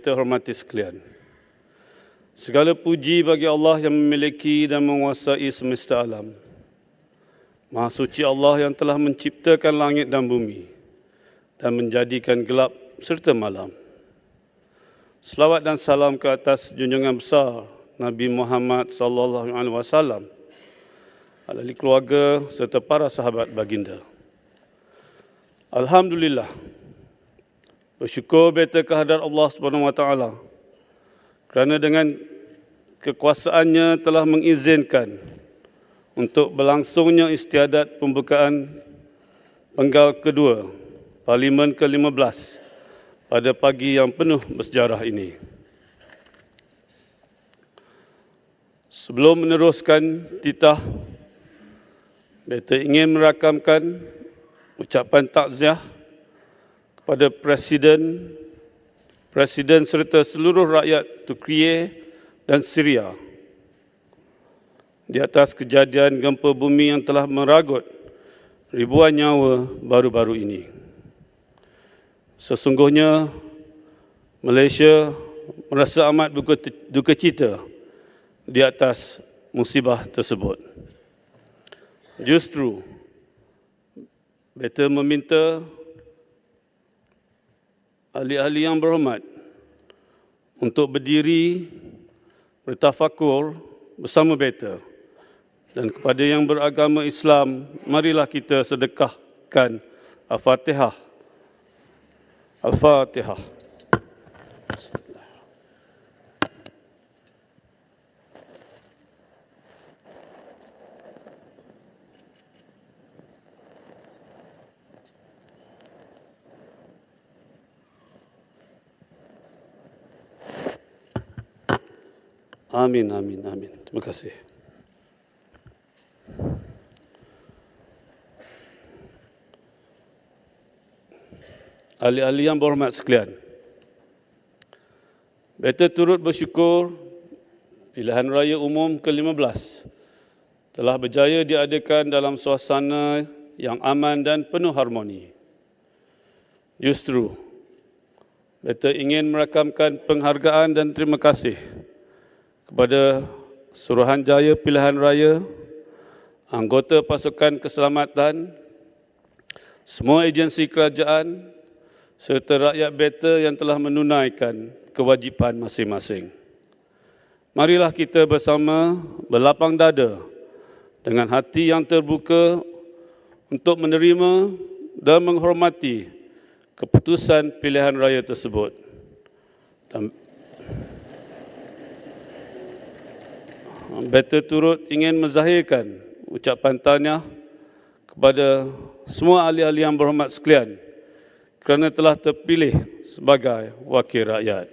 beta hormati sekalian. Segala puji bagi Allah yang memiliki dan menguasai semesta alam. Maha suci Allah yang telah menciptakan langit dan bumi dan menjadikan gelap serta malam. Selawat dan salam ke atas junjungan besar Nabi Muhammad sallallahu alaihi wasallam, ahli keluarga serta para sahabat baginda. Alhamdulillah. Bersyukur beta kehadrat Allah Subhanahu wa taala kerana dengan kekuasaannya telah mengizinkan untuk berlangsungnya istiadat pembukaan penggal kedua Parlimen ke-15 pada pagi yang penuh bersejarah ini. Sebelum meneruskan titah, beta ingin merakamkan ucapan takziah kepada Presiden serta seluruh rakyat Turkiye dan Syria di atas kejadian gempa bumi yang telah meragut ribuan nyawa baru-baru ini. Sesungguhnya Malaysia merasa amat duka cita di atas musibah tersebut. Justru, beta meminta ahli-ahli yang berhormat untuk berdiri bertafakur bersama beta, dan kepada yang beragama Islam, marilah kita sedekahkan Al-Fatihah. Al-Fatihah. Amin, amin, amin. Terima kasih. Ahli-ahli yang berhormat sekalian, beta turut bersyukur pilihan raya umum ke-15 telah berjaya diadakan dalam suasana yang aman dan penuh harmoni. Justru, beta ingin merakamkan penghargaan dan terima kasih kepada Suruhanjaya Pilihan Raya, anggota pasukan keselamatan, semua agensi kerajaan serta rakyat beta yang telah menunaikan kewajipan masing-masing. Marilah kita bersama berlapang dada dengan hati yang terbuka untuk menerima dan menghormati keputusan pilihan raya tersebut. Dan beta turut ingin menzahirkan ucapan tahniah kepada semua ahli-ahli yang berhormat sekalian kerana telah terpilih sebagai wakil rakyat.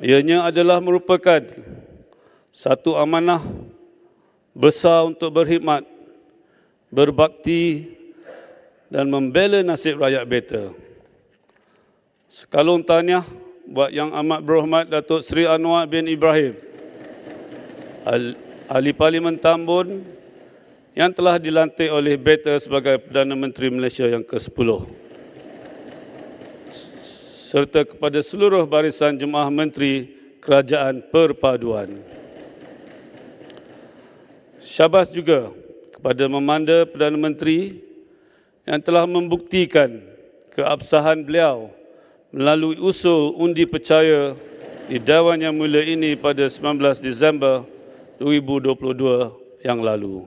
Ianya adalah merupakan satu amanah besar untuk berkhidmat, berbakti dan membela nasib rakyat beta. Sekalung tahniah buat Yang Amat Berhormat Datuk Seri Anwar bin Ibrahim, Ahli Parlimen Tambun yang telah dilantik oleh beta sebagai Perdana Menteri Malaysia yang ke-10, serta kepada seluruh barisan Jemaah Menteri Kerajaan Perpaduan. Syabas juga kepada Memanda Perdana Menteri yang telah membuktikan keabsahan beliau melalui usul undi percaya di Dewan Yang Mulia ini pada 19 Disember 2022 yang lalu.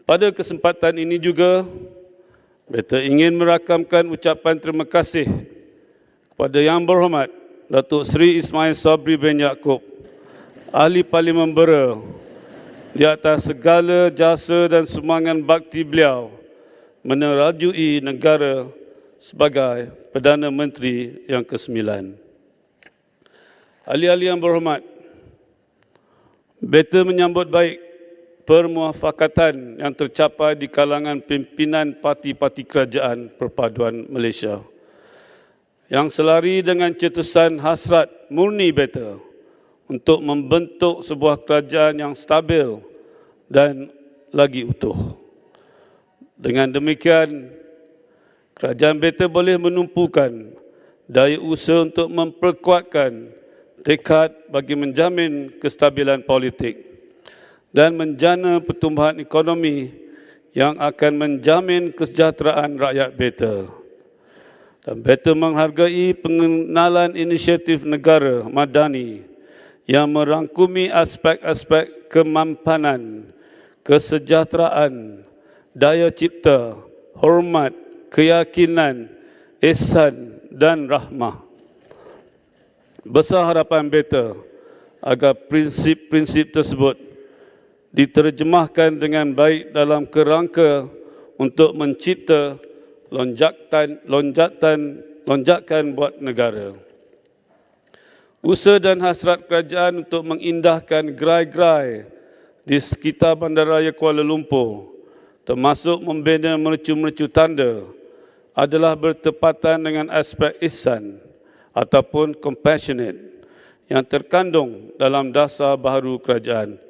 Pada kesempatan ini juga, beta ingin merakamkan ucapan terima kasih kepada Yang Berhormat Datuk Seri Ismail Sabri bin Yaakob, Ahli Parlimen Bera, di atas segala jasa dan sumbangan bakti beliau menerajui negara sebagai Perdana Menteri yang ke-9. Ahli-ahli yang berhormat, beta menyambut baik permuafakatan yang tercapai di kalangan pimpinan parti-parti kerajaan perpaduan Malaysia yang selari dengan cetusan hasrat murni beta untuk membentuk sebuah kerajaan yang stabil dan lagi utuh. Dengan demikian, Kerajaan Better boleh menumpukan daya usaha untuk memperkuatkan tekad bagi menjamin kestabilan politik dan menjana pertumbuhan ekonomi yang akan menjamin kesejahteraan rakyat Better. Dan Better menghargai pengenalan inisiatif negara madani yang merangkumi aspek-aspek kemampanan, kesejahteraan, daya cipta, hormat, keyakinan, ihsan dan rahmah. Besar harapan Better agar prinsip-prinsip tersebut diterjemahkan dengan baik dalam kerangka untuk mencipta lonjakan buat negara. Usaha dan hasrat kerajaan untuk mengindahkan gerai-gerai di sekitar Bandaraya Kuala Lumpur, termasuk membina mercu-mercu tanda, adalah bertepatan dengan aspek ihsan ataupun compassionate yang terkandung dalam dasar baharu kerajaan,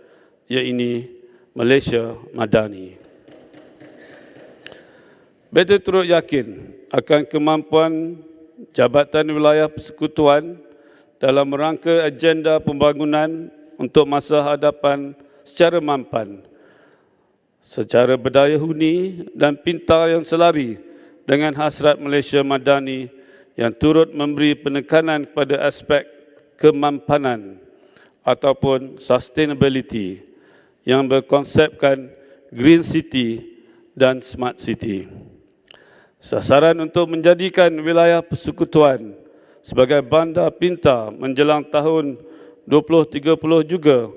iaitu Malaysia Madani. Better turut yakin akan kemampuan Jabatan Wilayah Persekutuan dalam rangka agenda pembangunan untuk masa hadapan secara mampan, secara berdaya huni dan pintar yang selari dengan hasrat Malaysia Madani yang turut memberi penekanan kepada aspek kemampanan ataupun sustainability yang berkonsepkan Green City dan Smart City. Sasaran untuk menjadikan wilayah persekutuan sebagai bandar pintar menjelang tahun 2030 juga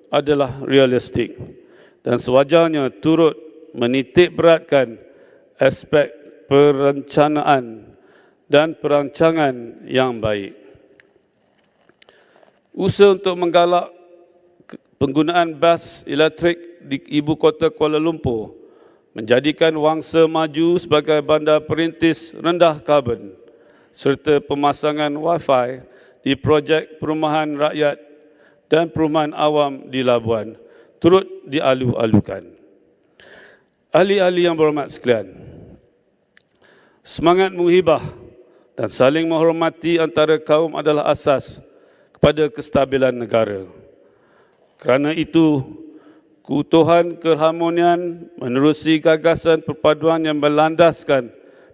adalah realistik dan sewajarnya turut menitik beratkan aspek perencanaan dan perancangan yang baik. Usaha untuk menggalak penggunaan bas elektrik di ibu kota Kuala Lumpur menjadikan Wangsa maju sebagai bandar perintis rendah karbon serta pemasangan Wi-Fi di projek perumahan rakyat dan perumahan awam di Labuan turut dialu-alukan. Ahli-ahli yang berhormat sekalian, semangat muhibah dan saling menghormati antara kaum adalah asas kepada kestabilan negara. Kerana itu, keutuhan keharmonian menerusi gagasan perpaduan yang berlandaskan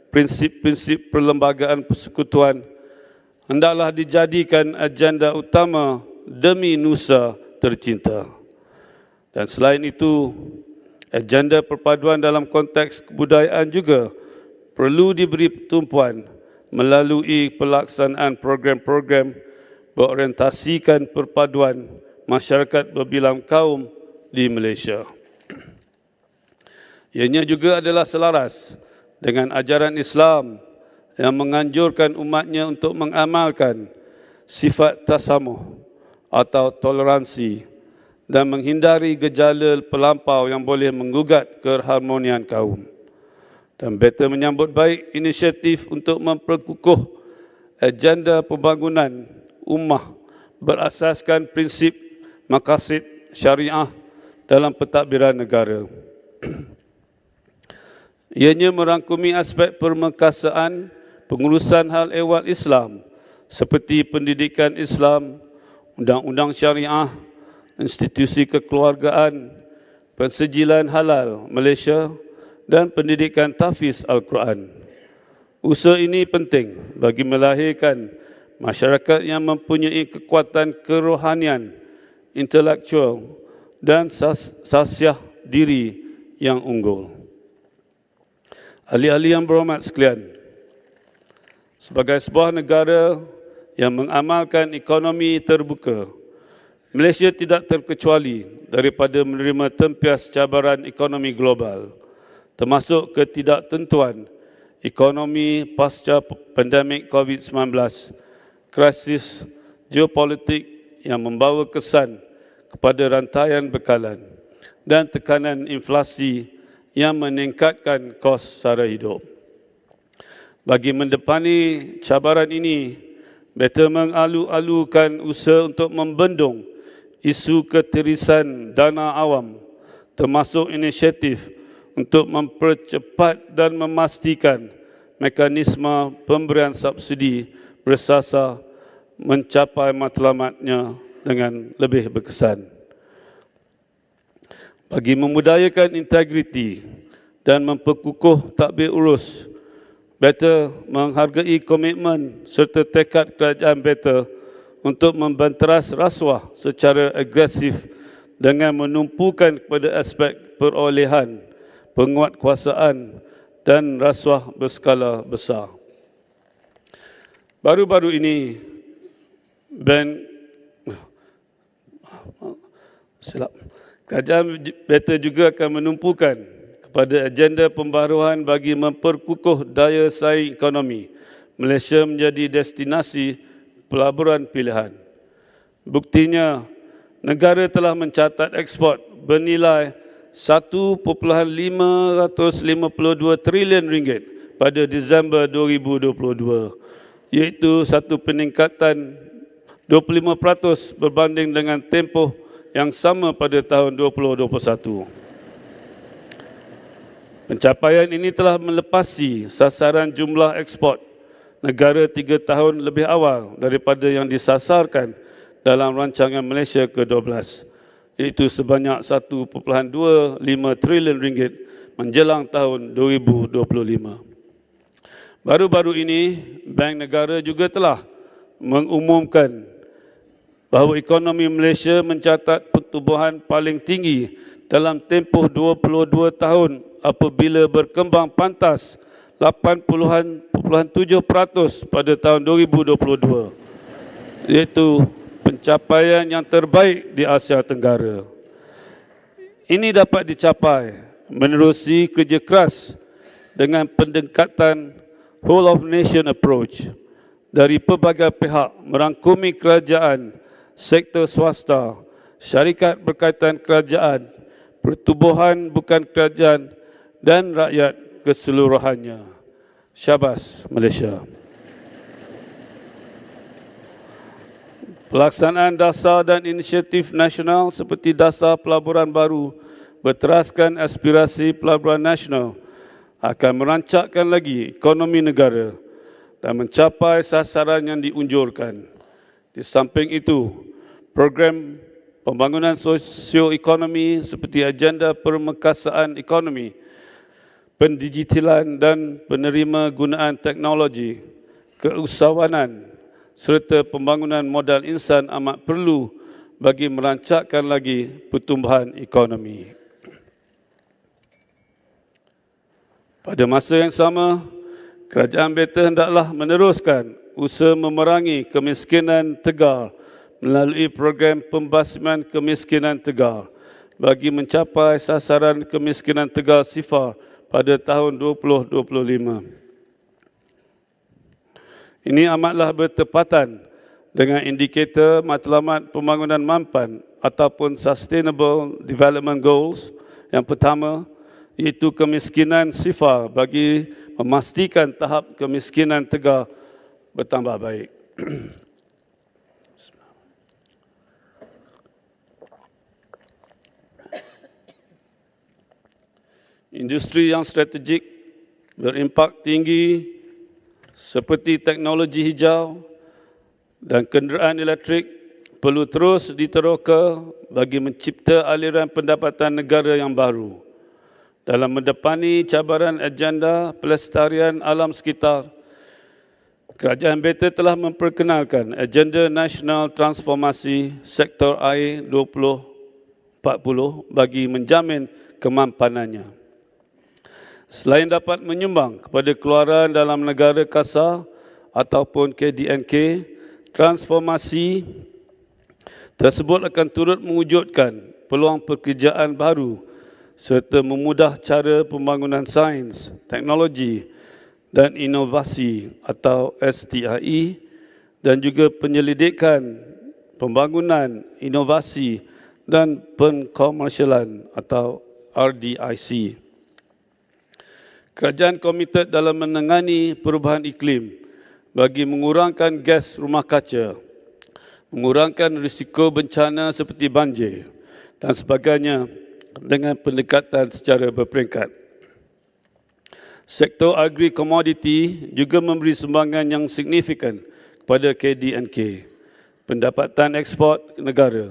prinsip-prinsip perlembagaan persekutuan hendaklah dijadikan agenda utama demi nusa tercinta. Dan selain itu, agenda perpaduan dalam konteks kebudayaan juga perlu diberi tumpuan melalui pelaksanaan program-program berorientasikan perpaduan masyarakat berbilang kaum di Malaysia. Ianya juga adalah selaras dengan ajaran Islam yang menganjurkan umatnya untuk mengamalkan sifat tasamuh atau toleransi dan menghindari gejala pelampau yang boleh menggugat keharmonian kaum. Dan Better menyambut baik inisiatif untuk memperkukuh agenda pembangunan ummah berasaskan prinsip maqasid syariah dalam pentadbiran negara. Ianya merangkumi aspek permekasaan pengurusan hal ehwal Islam seperti pendidikan Islam, undang-undang syariah, institusi kekeluargaan, pensejilan halal Malaysia dan pendidikan tahfiz Al-Quran. Usaha ini penting bagi melahirkan masyarakat yang mempunyai kekuatan kerohanian, intelektual dan sasiah diri yang unggul. Ahli-ahli yang berhormat sekalian, sebagai sebuah negara yang mengamalkan ekonomi terbuka, Malaysia tidak terkecuali daripada menerima tempias cabaran ekonomi global, termasuk ketidaktentuan ekonomi pasca pandemik COVID-19, krisis geopolitik yang membawa kesan kepada rantaian bekalan dan tekanan inflasi yang meningkatkan kos sara hidup. Bagi mendepani cabaran ini, Better mengalu-alukan usaha untuk membendung isu ketirisan dana awam, termasuk inisiatif untuk mempercepat dan memastikan mekanisme pemberian subsidi bersasar mencapai matlamatnya dengan lebih berkesan. Bagi memudayakan integriti dan memperkukuh tadbir urus, BETA menghargai komitmen serta tekad kerajaan BETA untuk membanteras rasuah secara agresif dengan menumpukan kepada aspek perolehan, penguatkuasaan dan rasuah berskala besar. Baru-baru ini, kerajaan BETA juga akan menumpukan kepada agenda pembaharuan bagi memperkukuh daya saing ekonomi Malaysia menjadi destinasi pelaburan pilihan. Buktinya, negara telah mencatat ekspor bernilai 1.552 trilion ringgit pada Disember 2022, iaitu satu peningkatan 25% berbanding dengan tempoh yang sama pada tahun 2021. Pencapaian ini telah melepasi sasaran jumlah ekspor negara 3 tahun lebih awal daripada yang disasarkan dalam rancangan Malaysia ke-12, iaitu sebanyak 1.25 trilion ringgit menjelang tahun 2025. Baru-baru ini, Bank Negara juga telah mengumumkan bahawa ekonomi Malaysia mencatat pertumbuhan paling tinggi dalam tempoh 22 tahun apabila berkembang pantas 80.7% pada tahun 2022, iaitu pencapaian yang terbaik di Asia Tenggara. Ini dapat dicapai menerusi kerja keras dengan pendekatan whole of nation approach dari pelbagai pihak merangkumi kerajaan, sektor swasta, syarikat berkaitan kerajaan, pertubuhan bukan kerajaan dan rakyat keseluruhannya. Syabas Malaysia. Pelaksanaan dasar dan inisiatif nasional seperti Dasar Pelaburan Baru berteraskan aspirasi pelaburan nasional akan merancakkan lagi ekonomi negara dan mencapai sasaran yang diunjurkan. Di samping itu, program pembangunan sosioekonomi seperti agenda permekasaan ekonomi, pendigitalan dan penerima gunaan teknologi, keusahawanan serta pembangunan modal insan amat perlu bagi merancakkan lagi pertumbuhan ekonomi. Pada masa yang sama, kerajaan BETA hendaklah meneruskan usaha memerangi kemiskinan tegar melalui program pembasmian kemiskinan tegar bagi mencapai sasaran kemiskinan tegar sifar pada tahun 2025. Ini amatlah bertepatan dengan indikator matlamat pembangunan mampan ataupun Sustainable Development Goals yang pertama, iaitu kemiskinan sifar bagi memastikan tahap kemiskinan tegar bertambah baik. Industri yang strategik berimpak tinggi seperti teknologi hijau dan kenderaan elektrik perlu terus diteroka bagi mencipta aliran pendapatan negara yang baru. Dalam mendepani cabaran agenda pelestarian alam sekitar, kerajaan BETA telah memperkenalkan agenda nasional transformasi sektor air 2040 bagi menjamin kemampanannya. Selain dapat menyumbang kepada keluaran dalam negara kasar ataupun KDNK, transformasi tersebut akan turut mewujudkan peluang pekerjaan baru serta memudah cara pembangunan sains, teknologi dan inovasi atau STIE dan juga penyelidikan, pembangunan, inovasi dan penkomersialan atau RDIC. Kerajaan komited dalam menangani perubahan iklim bagi mengurangkan gas rumah kaca, mengurangkan risiko bencana seperti banjir dan sebagainya dengan pendekatan secara berperingkat. Sektor agri-komoditi juga memberi sumbangan yang signifikan kepada KD&K, pendapatan ekspor negara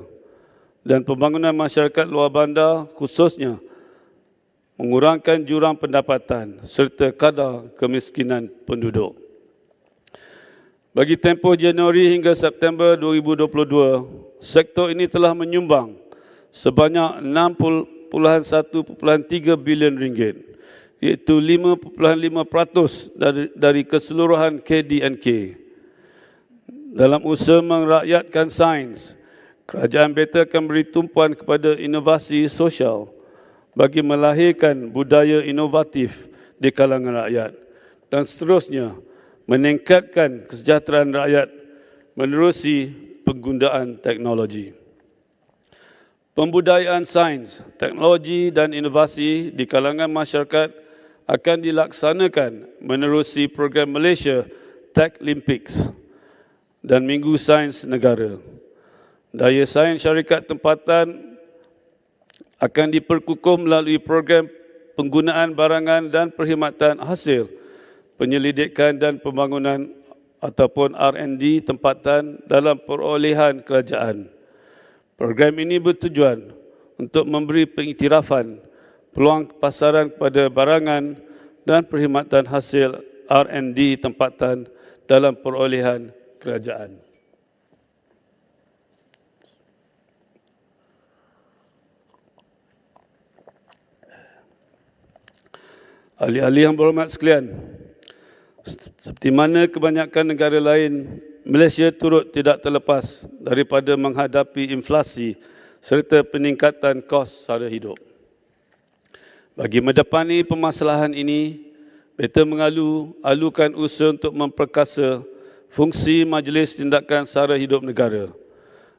dan pembangunan masyarakat luar bandar, khususnya mengurangkan jurang pendapatan serta kadar kemiskinan penduduk. Bagi tempoh Januari hingga September 2022, sektor ini telah menyumbang sebanyak 60.1.3 bilion ringgit, iaitu 5.5% dari keseluruhan KD&K. Dalam usaha merakyatkan sains, kerajaan Beta akan beri tumpuan kepada inovasi sosial bagi melahirkan budaya inovatif di kalangan rakyat dan seterusnya meningkatkan kesejahteraan rakyat menerusi penggunaan teknologi. Pembudayaan sains, teknologi dan inovasi di kalangan masyarakat akan dilaksanakan menerusi program Malaysia Tech Olympics dan Minggu Sains Negara. Daya sains syarikat tempatan akan diperkukuh melalui program penggunaan barangan dan perkhidmatan hasil penyelidikan dan pembangunan ataupun R&D tempatan dalam perolehan kerajaan. Program ini bertujuan untuk memberi pengiktirafan peluang pasaran kepada barangan dan perkhidmatan hasil R&D tempatan dalam perolehan kerajaan. Ahli-ahli yang berhormat sekalian, seperti mana kebanyakan negara lain, Malaysia turut tidak terlepas daripada menghadapi inflasi serta peningkatan kos sara hidup. Bagi mendepani permasalahan ini, Beta mengalu-alukan usaha untuk memperkasa fungsi Majlis Tindakan Sara Hidup Negara.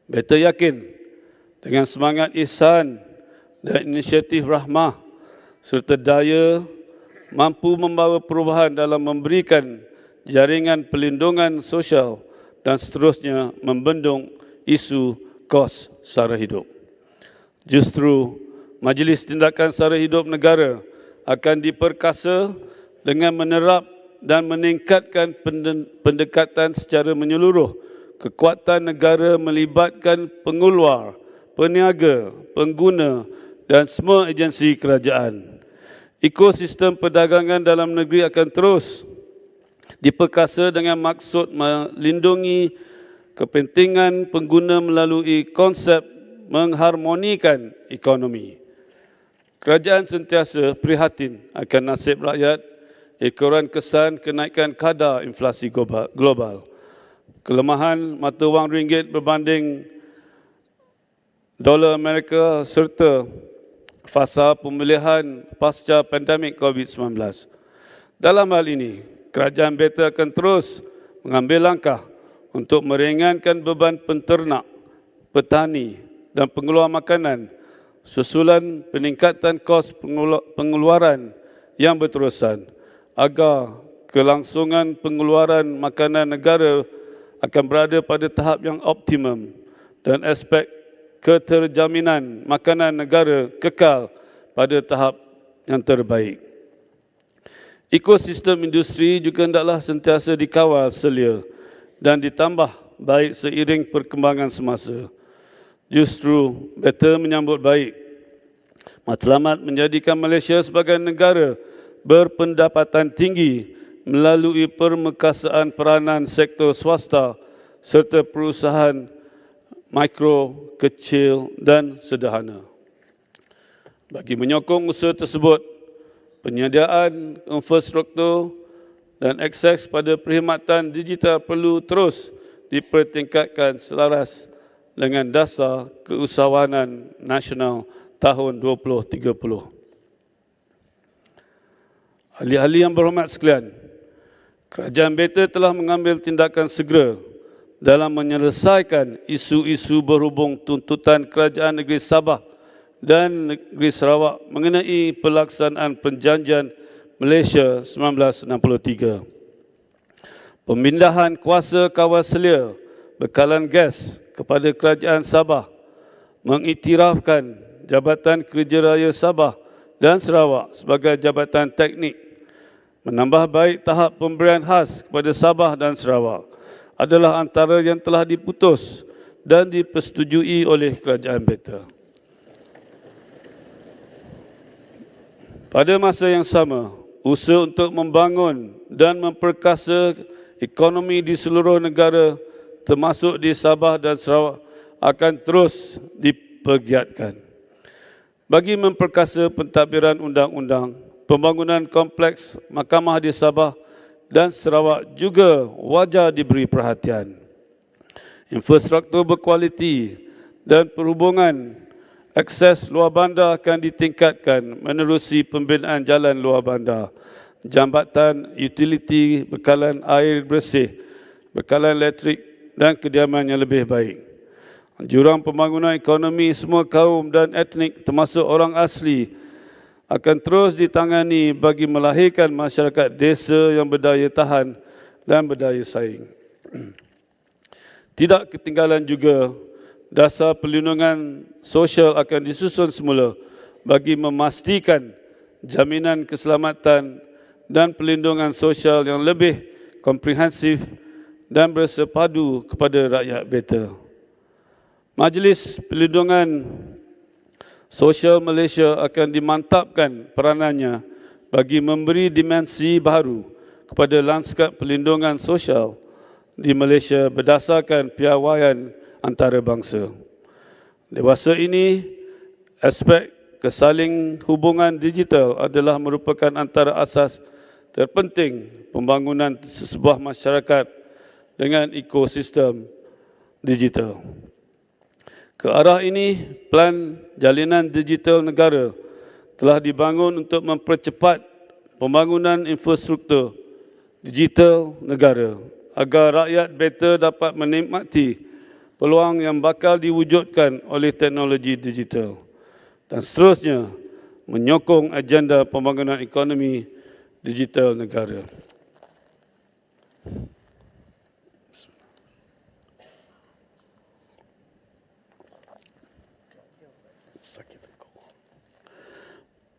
Beta yakin dengan semangat ihsan dan inisiatif rahmah serta daya mampu membawa perubahan dalam memberikan jaringan pelindungan sosial dan seterusnya membendung isu kos sara hidup. Justru Majlis Tindakan Sara Hidup Negara akan diperkasa dengan menerap dan meningkatkan pendekatan secara menyeluruh. Kekuatan negara melibatkan pengeluar, peniaga, pengguna dan semua agensi kerajaan. Ekosistem perdagangan dalam negeri akan terus diperkasa dengan maksud melindungi kepentingan pengguna melalui konsep mengharmonikan ekonomi. Kerajaan sentiasa prihatin akan nasib rakyat ekoran kesan kenaikan kadar inflasi global. Kelemahan mata wang ringgit berbanding dolar Amerika serta fasa pemulihan pasca pandemik COVID-19. Dalam hal ini, kerajaan Beta akan terus mengambil langkah untuk meringankan beban penternak, petani dan pengeluar makanan susulan peningkatan kos pengeluaran yang berterusan agar kelangsungan pengeluaran makanan negara akan berada pada tahap yang optimum dan aspek keterjaminan makanan negara kekal pada tahap yang terbaik. Ekosistem industri juga hendaklah sentiasa dikawal selia dan ditambah baik seiring perkembangan semasa. Justru Beta menyambut baik matlamat menjadikan Malaysia sebagai negara berpendapatan tinggi melalui permekasaan peranan sektor swasta serta perusahaan mikro, kecil dan sederhana. Bagi menyokong usaha tersebut, penyediaan infrastruktur dan akses pada perkhidmatan digital perlu terus dipertingkatkan selaras dengan dasar keusahawanan nasional tahun 2030. Ahli-ahli yang berhormat sekalian, kerajaan Beta telah mengambil tindakan segera dalam menyelesaikan isu-isu berhubung tuntutan Kerajaan Negeri Sabah dan Negeri Sarawak mengenai pelaksanaan Perjanjian Malaysia 1963. Pemindahan kuasa kawal selia bekalan gas kepada Kerajaan Sabah mengiktirafkan Jabatan Kerja Raya Sabah dan Sarawak sebagai jabatan teknik Menambah baik tahap pemberian khas kepada Sabah dan Sarawak adalah antara yang telah diputus dan dipersetujui oleh Kerajaan Beta. Pada masa yang sama, usaha untuk membangun dan memperkasa ekonomi di seluruh negara termasuk di Sabah dan Sarawak akan terus dipergiatkan. Bagi memperkasa pentadbiran undang-undang, pembangunan kompleks mahkamah di Sabah dan Sarawak juga wajar diberi perhatian. Infrastruktur berkualiti dan perhubungan akses luar bandar akan ditingkatkan menerusi pembinaan jalan luar bandar, jambatan, utiliti, bekalan air bersih, bekalan elektrik dan kediaman yang lebih baik. Jurang pembangunan ekonomi semua kaum dan etnik termasuk orang asli akan terus ditangani bagi melahirkan masyarakat desa yang berdaya tahan dan berdaya saing. Tidak ketinggalan juga, dasar perlindungan sosial akan disusun semula bagi memastikan jaminan keselamatan dan perlindungan sosial yang lebih komprehensif dan bersepadu kepada rakyat Beta. Majlis Perlindungan Sosial Malaysia akan dimantapkan peranannya bagi memberi dimensi baru kepada lanskap perlindungan sosial di Malaysia berdasarkan piawaian antarabangsa. Dewasa ini, aspek kesaling hubungan digital adalah merupakan antara asas terpenting pembangunan sebuah masyarakat dengan ekosistem digital. Ke arah ini, Pelan Jalinan Digital Negara telah dibangun untuk mempercepat pembangunan infrastruktur digital negara agar rakyat Beta dapat menikmati peluang yang bakal diwujudkan oleh teknologi digital dan seterusnya menyokong agenda pembangunan ekonomi digital negara.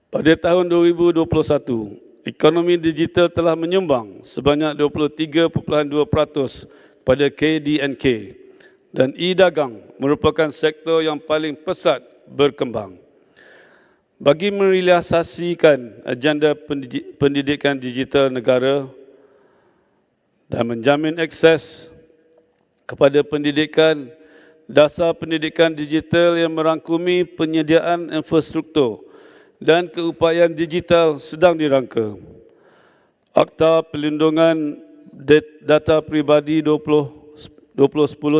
Pada tahun 2021, ekonomi digital telah menyumbang sebanyak 23.2% pada KDNK dan e-dagang merupakan sektor yang paling pesat berkembang. Bagi merealisasikan agenda pendidikan digital negara dan menjamin akses kepada pendidikan, dasar pendidikan digital yang merangkumi penyediaan infrastruktur dan keupayaan digital sedang dirangka. Akta Perlindungan Data Pribadi 2010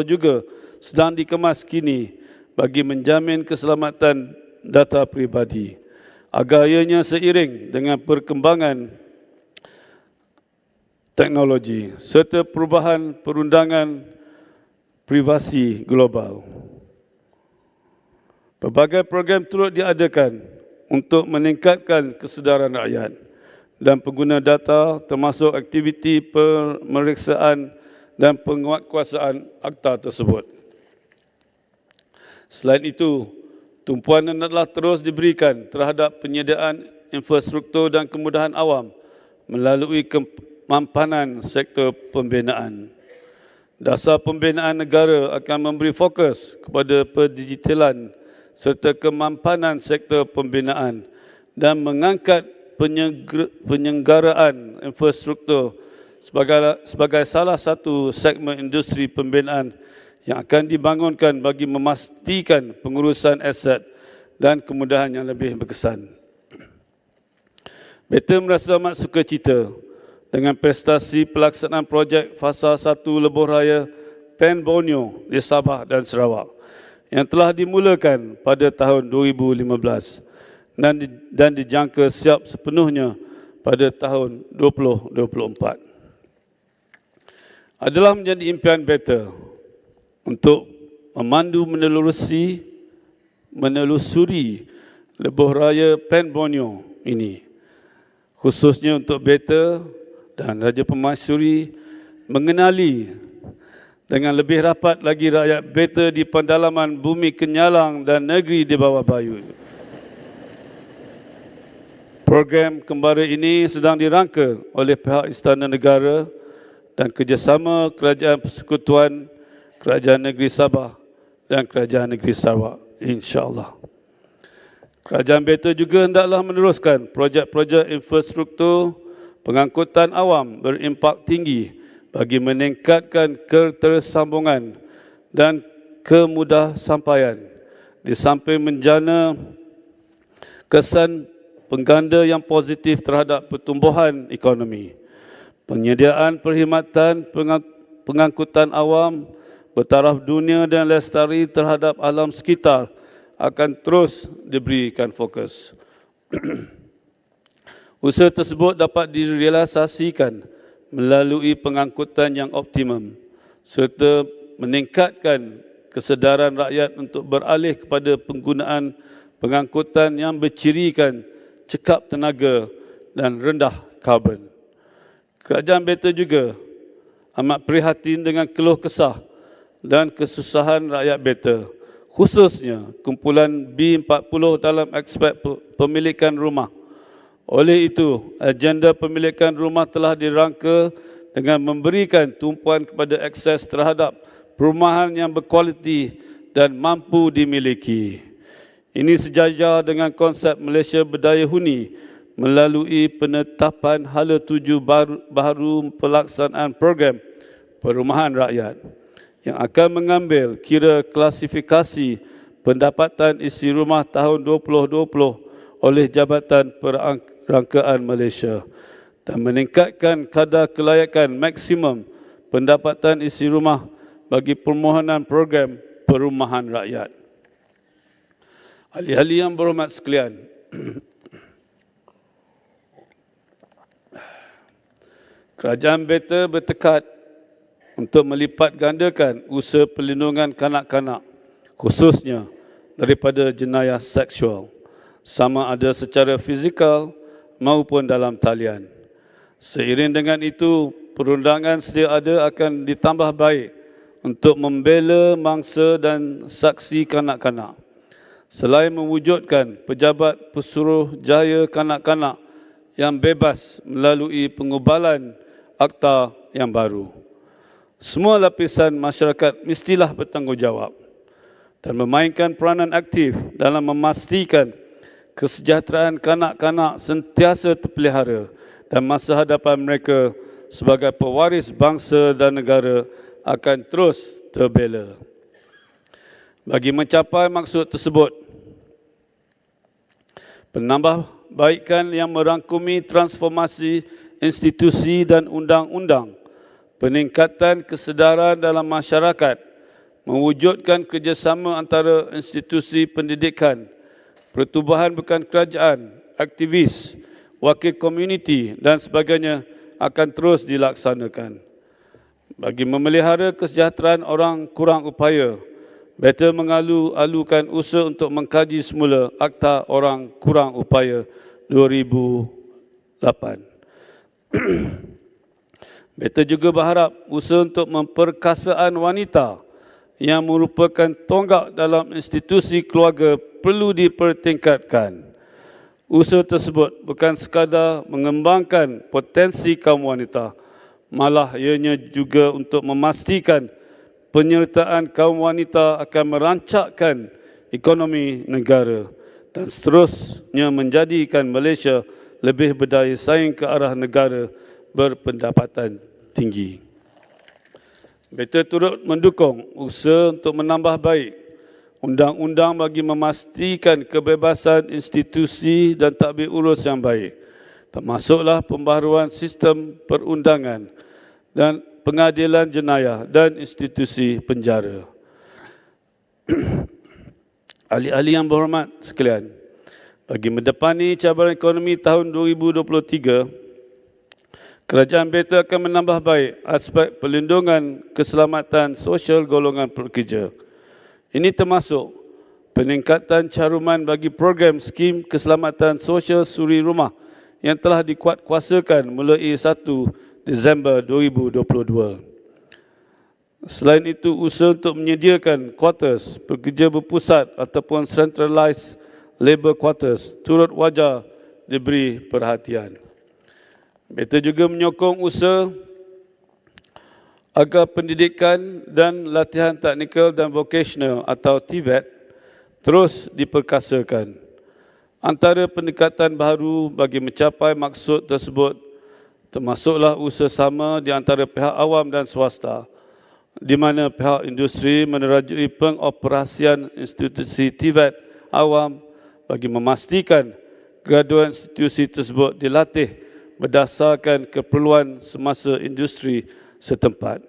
juga sedang dikemas kini bagi menjamin keselamatan data pribadi agar ianya seiring dengan perkembangan teknologi serta perubahan perundangan privasi global. Pelbagai program turut diadakan untuk meningkatkan kesedaran rakyat dan pengguna data termasuk aktiviti pemeriksaan dan penguatkuasaan akta tersebut. Selain itu, tumpuan adalah terus diberikan terhadap penyediaan infrastruktur dan kemudahan awam melalui kemampanan sektor pembinaan. Dasar pembinaan negara akan memberi fokus kepada pendigitalan serta kemampanan sektor pembinaan dan mengangkat penyelenggaraan infrastruktur sebagai salah satu segmen industri pembinaan yang akan dibangunkan bagi memastikan pengurusan aset dan kemudahan yang lebih berkesan. Beta merasa amat sukacita dengan prestasi pelaksanaan projek Fasa 1 Lebuh Raya Pen Borneo di Sabah dan Sarawak yang telah dimulakan pada tahun 2015 dan dijangka siap sepenuhnya pada tahun 2024. Adalah menjadi impian Beta untuk memandu menelusuri Lebuh Raya Pen Borneo ini, khususnya untuk Beta dan Raja Permaisuri mengenali dengan lebih rapat lagi rakyat Beta di pendalaman bumi Kenyalang dan negeri di bawah Bayu. Program kembara ini sedang dirangka oleh pihak Istana Negara dan kerjasama Kerajaan Persekutuan, Kerajaan Negeri Sabah dan Kerajaan Negeri Sarawak, insya-Allah. Kerajaan Beta juga hendaklah meneruskan projek-projek infrastruktur pengangkutan awam berimpak tinggi bagi meningkatkan ketersambungan dan kemudasampaian di samping menjana kesan pengganda yang positif terhadap pertumbuhan ekonomi. Penyediaan perkhidmatan pengangkutan awam bertaraf dunia dan lestari terhadap alam sekitar akan terus diberikan fokus. Usaha tersebut dapat direalisasikan melalui pengangkutan yang optimum serta meningkatkan kesedaran rakyat untuk beralih kepada penggunaan pengangkutan yang bercirikan cekap tenaga dan rendah karbon. Kerajaan Beta juga amat prihatin dengan keluh kesah dan kesusahan rakyat Beta, khususnya kumpulan B40 dalam aspek pemilikan rumah. Oleh itu, agenda pemilikan rumah telah dirangka dengan memberikan tumpuan kepada akses terhadap perumahan yang berkualiti dan mampu dimiliki. Ini sejajar dengan konsep Malaysia Berdaya Huni melalui penetapan hala tuju baru pelaksanaan program perumahan rakyat yang akan mengambil kira klasifikasi pendapatan isi rumah tahun 2020 oleh Jabatan Perangkaan Malaysia dan meningkatkan kadar kelayakan maksimum pendapatan isi rumah bagi permohonan program perumahan rakyat. Ahli-ahli yang berhormat sekalian, Kerajaan Beta bertekad untuk melipat gandakan usaha perlindungan kanak-kanak, khususnya daripada jenayah seksual, sama ada secara fizikal maupun dalam talian. Seiring dengan itu, perundangan sedia ada akan ditambah baik untuk membela mangsa dan saksi kanak-kanak. Selain mewujudkan pejabat pesuruhjaya kanak-kanak yang bebas melalui pengubalan akta yang baru. Semua lapisan masyarakat mestilah bertanggungjawab dan memainkan peranan aktif dalam memastikan kesejahteraan kanak-kanak sentiasa terpelihara dan masa hadapan mereka sebagai pewaris bangsa dan negara akan terus terbela. Bagi mencapai maksud tersebut, penambahbaikan yang merangkumi transformasi institusi dan undang-undang, peningkatan kesedaran dalam masyarakat, mewujudkan kerjasama antara institusi pendidikan, pertubuhan bukan kerajaan, aktivis, wakil komuniti dan sebagainya akan terus dilaksanakan. Bagi memelihara kesejahteraan orang kurang upaya, Beta mengalu-alukan usaha untuk mengkaji semula Akta Orang Kurang Upaya 2008. Beta juga berharap usaha untuk memperkasaan wanita yang merupakan tonggak dalam institusi keluarga perlu dipertingkatkan. Usaha tersebut bukan sekadar mengembangkan potensi kaum wanita, malah ianya juga untuk memastikan penyertaan kaum wanita akan merancakkan ekonomi negara dan seterusnya menjadikan Malaysia lebih berdaya saing ke arah negara berpendapatan tinggi. Beta turut mendukung usaha untuk menambah baik undang-undang bagi memastikan kebebasan institusi dan tadbir urus yang baik, termasuklah pembaharuan sistem perundangan dan pengadilan jenayah dan institusi penjara. Ahli-ahli yang berhormat sekalian, bagi mendepani cabaran ekonomi tahun 2023, Kerajaan Beta akan menambah baik aspek perlindungan keselamatan sosial golongan pekerja. Ini termasuk peningkatan caruman bagi program skim keselamatan sosial suri rumah yang telah dikuatkuasakan mulai 1 Disember 2022. Selain itu, usaha untuk menyediakan quarters pekerja berpusat ataupun centralized labour quarters turut wajar diberi perhatian. Beta juga menyokong usaha agar pendidikan dan latihan teknikal dan vocational atau TVET terus diperkasakan. Antara pendekatan baru bagi mencapai maksud tersebut termasuklah usaha sama di antara pihak awam dan swasta, di mana pihak industri menerajui pengoperasian institusi TVET awam bagi memastikan graduan institusi tersebut dilatih berdasarkan keperluan semasa industri setempat.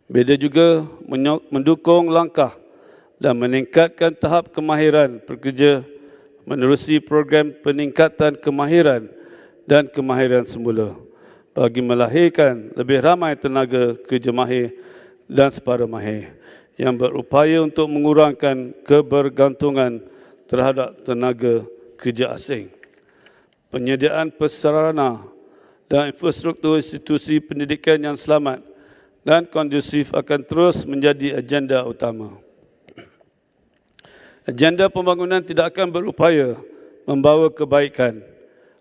Beda juga mendukung langkah dan meningkatkan tahap kemahiran pekerja menerusi program peningkatan kemahiran dan kemahiran semula bagi melahirkan lebih ramai tenaga kerja mahir dan separa mahir yang berupaya untuk mengurangkan kebergantungan terhadap tenaga kerja asing. Penyediaan prasarana dan infrastruktur institusi pendidikan yang selamat dan kondusif akan terus menjadi agenda utama. Agenda pembangunan tidak akan berupaya membawa kebaikan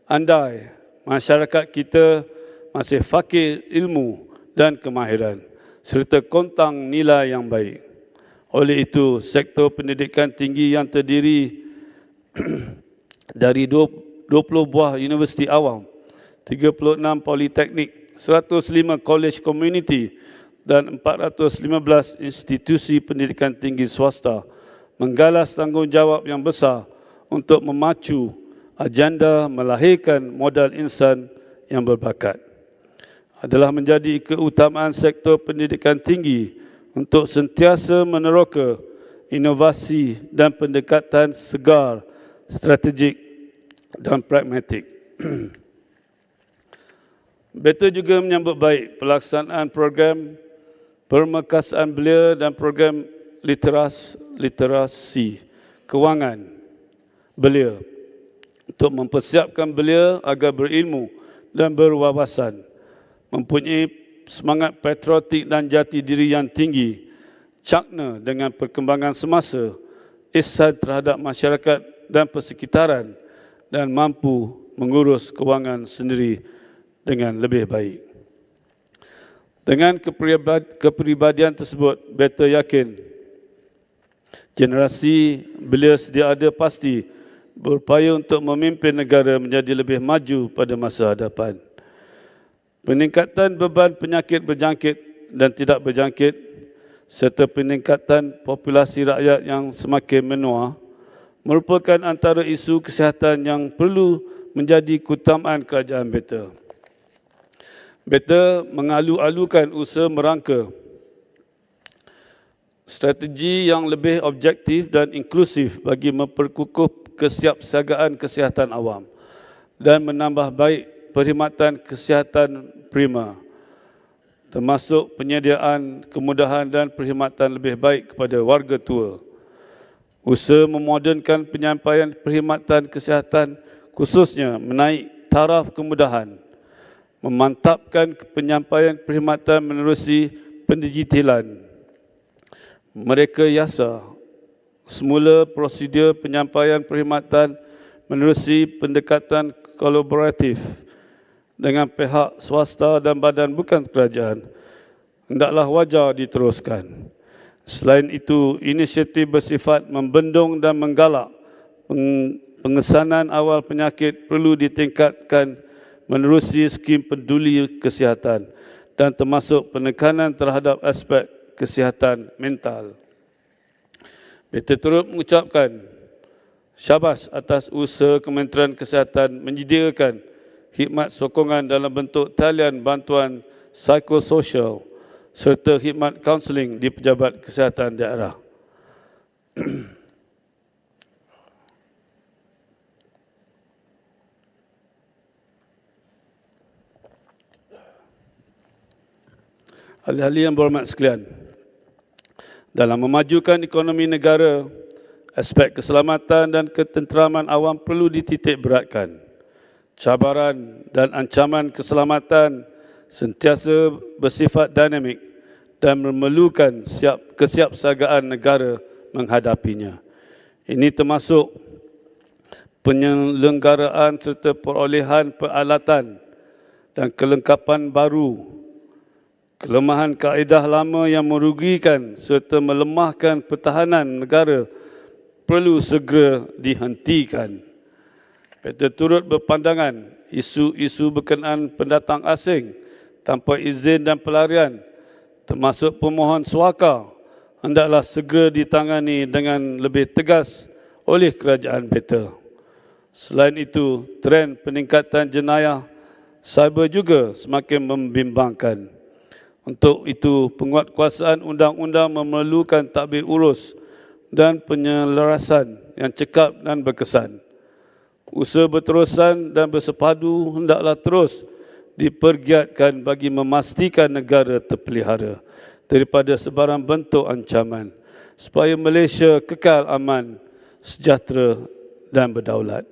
andai masyarakat kita masih fakir ilmu dan kemahiran serta kontang nilai yang baik. Oleh itu, sektor pendidikan tinggi yang terdiri dari 20 buah universiti awam, 36 politeknik, 105 college community dan 415 institusi pendidikan tinggi swasta menggalas tanggungjawab yang besar untuk memacu agenda melahirkan modal insan yang berbakat. Adalah menjadi keutamaan sektor pendidikan tinggi untuk sentiasa meneroka inovasi dan pendekatan segar, strategik dan pragmatik. Beta juga menyambut baik pelaksanaan program permekasaan belia dan program literasi kewangan belia untuk mempersiapkan belia agar berilmu dan berwawasan, mempunyai semangat patriotik dan jati diri yang tinggi, cakna dengan perkembangan semasa, ihsan terhadap masyarakat dan persekitaran, dan mampu mengurus kewangan sendiri dengan lebih baik. Dengan kepribadian tersebut, beta yakin generasi belia sedia ada pasti berupaya untuk memimpin negara menjadi lebih maju pada masa hadapan. Peningkatan beban penyakit berjangkit dan tidak berjangkit serta peningkatan populasi rakyat yang semakin menua merupakan antara isu kesihatan yang perlu menjadi keutamaan kerajaan beta. Beta mengalu-alukan usaha merangka strategi yang lebih objektif dan inklusif bagi memperkukuh kesiapsiagaan kesihatan awam dan menambah baik perkhidmatan kesihatan prima, termasuk penyediaan kemudahan dan perkhidmatan lebih baik kepada warga tua. Usaha memodernkan penyampaian perkhidmatan kesihatan khususnya menaik taraf kemudahan, memantapkan penyampaian perkhidmatan menerusi pendigitalan. Mereka yasa semula prosedur penyampaian perkhidmatan menerusi pendekatan kolaboratif dengan pihak swasta dan badan bukan kerajaan hendaklah wajar diteruskan. Selain itu, inisiatif bersifat membendung dan menggalak pengesanan awal penyakit perlu ditingkatkan menerusi skim peduli kesihatan dan termasuk penekanan terhadap aspek kesihatan mental. Beta turut mengucapkan syabas atas usaha Kementerian Kesihatan menyediakan khidmat sokongan dalam bentuk talian bantuan psikososial serta khidmat kaunseling di pejabat kesihatan daerah. Ahli-ahli yang berhormat sekalian, dalam memajukan ekonomi negara, aspek keselamatan dan ketenteraman awam perlu dititik beratkan. Cabaran dan ancaman keselamatan sentiasa bersifat dinamik dan memerlukan kesiapsiagaan negara menghadapinya. Ini termasuk penyelenggaraan serta perolehan peralatan dan kelengkapan baru, kelemahan kaedah lama yang merugikan serta melemahkan pertahanan negara perlu segera dihentikan. Beta turut berpandangan isu-isu berkenaan pendatang asing tanpa izin dan pelarian, termasuk pemohon suaka, hendaklah segera ditangani dengan lebih tegas oleh kerajaan beta. Selain itu, trend peningkatan jenayah cyber juga semakin membimbangkan. Untuk itu, penguatkuasaan undang-undang memerlukan tadbir urus dan penyelarasan yang cekap dan berkesan. Usaha berterusan dan bersepadu hendaklah terus dipergiatkan bagi memastikan negara terpelihara daripada sebarang bentuk ancaman supaya Malaysia kekal aman, sejahtera dan berdaulat.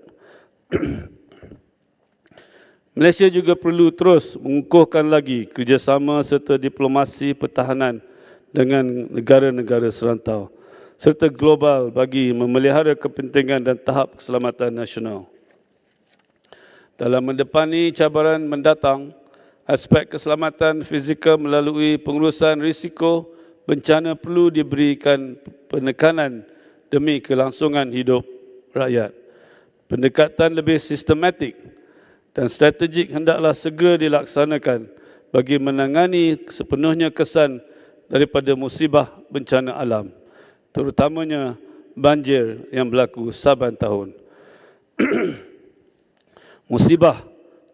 Malaysia juga perlu terus mengukuhkan lagi kerjasama serta diplomasi pertahanan dengan negara-negara serantau serta global bagi memelihara kepentingan dan tahap keselamatan nasional. Dalam mendepani cabaran mendatang, aspek keselamatan fizikal melalui pengurusan risiko bencana perlu diberikan penekanan demi kelangsungan hidup rakyat. Pendekatan lebih sistematik dan strategik hendaklah segera dilaksanakan bagi menangani sepenuhnya kesan daripada musibah bencana alam, terutamanya banjir yang berlaku saban tahun. Musibah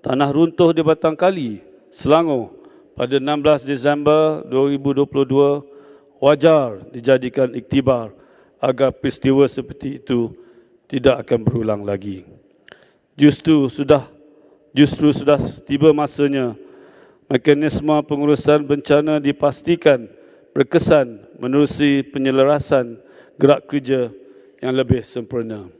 tanah runtuh di Batang Kali, Selangor pada 16 Disember 2022 wajar dijadikan iktibar agar peristiwa seperti itu tidak akan berulang lagi. Justru sudah tiba masanya mekanisme pengurusan bencana dipastikan berkesan menerusi penyelarasan gerak kerja yang lebih sempurna.